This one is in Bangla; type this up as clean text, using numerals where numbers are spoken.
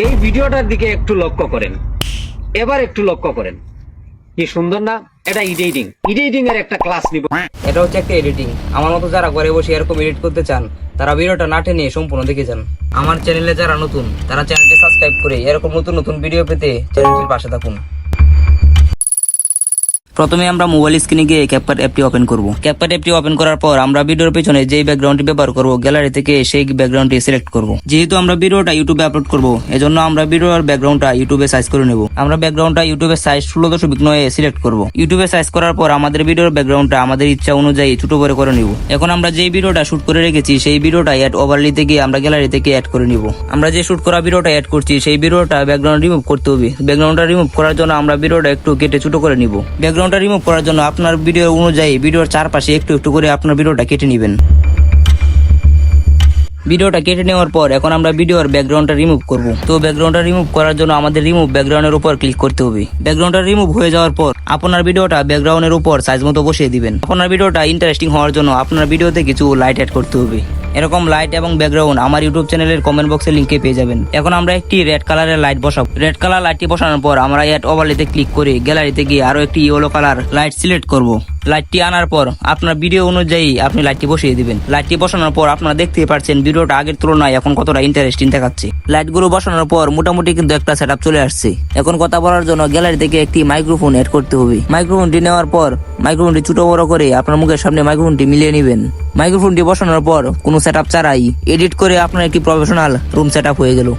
এই ভিডিওটার দিকে একটু লক্ষ্য করেন, এবার একটু লক্ষ্য করেন, কি সুন্দর না? এটা এডিটিং এর একটা ক্লাস নিব। এটা হচ্ছে একটা এডিটিং। আমার মতো যারা ঘরে বসে এরকম এডিট করতে চান তারা ভিডিওটা না টেনে সম্পূর্ণ দেখে যান। আমার চ্যানেলে যারা নতুন তারা চ্যানেলটি সাবস্ক্রাইব করে এরকম নতুন নতুন ভিডিও পেতে চ্যানেলটির পাশে থাকুন। প্রথমে আমরা মোবাইল স্ক্রিনে গিয়ে ক্যাপকাট অ্যাপটি ওপেন করব। ক্যাপকাট অ্যাপটি ওপেন করার পর আমরা ভিডিওর পেছনে যেই ব্যাকগ্রাউন্ডটি ব্যবহার করব গ্যালারি থেকে সেই ব্যাকগ্রাউন্ডটি সিলেক্ট করব। যেহেতু আমরা ভিডিওটা ইউটিউবে আপলোড করব এজন্য আমরা ভিডিওর ব্যাকগ্রাউন্ডটা ইউটিউবে সাইজ করে নেব। আমরা ব্যাকগ্রাউন্ডটা ইউটিউবের সাইজ 16.9 সিলেক্ট করব। ইউটিউবে সাইজ করার পর আমাদের ভিডিওর ব্যাকগ্রাউন্ডটা আমাদের ইচ্ছা অনুযায়ী ছোট বড় করে নিব। এখন আমরা যেই ভিডিওটা শুট করে রেখেছি সেই ভিডিওটা অ্যাড ওভারলিতে গিয়ে আমরা গ্যালারি থেকে অ্যাড করে নিব। আমরা যে শুট করা ভিডিওটা অ্যাড করছি সেই ভিডিওটা ব্যাকগ্রাউন্ড রিমুভ করতে হবে। ব্যাকগ্রাউন্ডটা রিমুভ করার জন্য আমরা ভিডিওটা একটু কেটে ছোট করে নিব। ব্যাকগ্রাউন্ডটা রিমুভ করার জন্য আপনার ভিডিও অনুযায়ী ভিডিওর চারপাশে একটু একটু করে আপনার ভিডিওটা কেটে নেবেন। ভিডিওটা কেটে নেওয়ার পর এখন আমরা ভিডিওর ব্যাকগ্রাউন্ডটা রিমুভ করব। তো ব্যাকগ্রাউন্ডটা রিমুভ করার জন্য আমাদের রিমুভ ব্যাকগ্রাউন্ডের উপর ক্লিক করতে হবে। ব্যাকগ্রাউন্ডটা রিমুভ হয়ে যাওয়ার পর আপনার ভিডিওটা ব্যাকগ্রাউন্ডের উপর সাইজ মতো বসিয়ে দিবেন। আপনার ভিডিওটা ইন্টারেস্টিং হওয়ার জন্য আপনার ভিডিওতে কিছু লাইট অ্যাড করতে হবে। এরকম লাইট এবং ব্যাকগ্রাউন্ড আমার ইউটিউব চ্যানেলের কমেন্ট বক্সে লিংকে পেয়ে যাবেন। এখন আমরা একটি রেড কালারের লাইট বসাবো। রেড কালার লাইটটি বসানোর পর আমরা অ্যাড ওভারলেতে ক্লিক করে গ্যালারিতে গিয়ে আরো একটি ইয়েলো কালার লাইট সিলেক্ট করব। লাইটটি আনার পর আপনার ভিডিও অনুযায়ী আপনি লাইটটি বসিয়ে দিবেন। লাইটটি বসানোর পর আপনারা দেখতেই পাচ্ছেন ভিডিওটা আগের তুলনায় এখন কতটা ইন্টারেস্টিং দেখাচ্ছে। লাইটগুলো বসানোর পর মোটামুটি কিন্তু একটা সেটআপ চলে আসছে। এখন কথা বলার জন্য গ্যালারি থেকে একটি মাইক্রোফোন অ্যাড করতে হবে। মাইক্রোফোনটি নেওয়ার পর মাইক্রোফোনটি ছোট বড় করে আপনার মুখের সামনে মাইক্রোফোনটি মিলিয়ে নেবেন। মাইক্রোফোনটি বসানোর পর কোনো সেটআপ ছাড়াই এডিট করে আপনার একটি প্রফেশনাল রুম সেটআপ হয়ে গেল।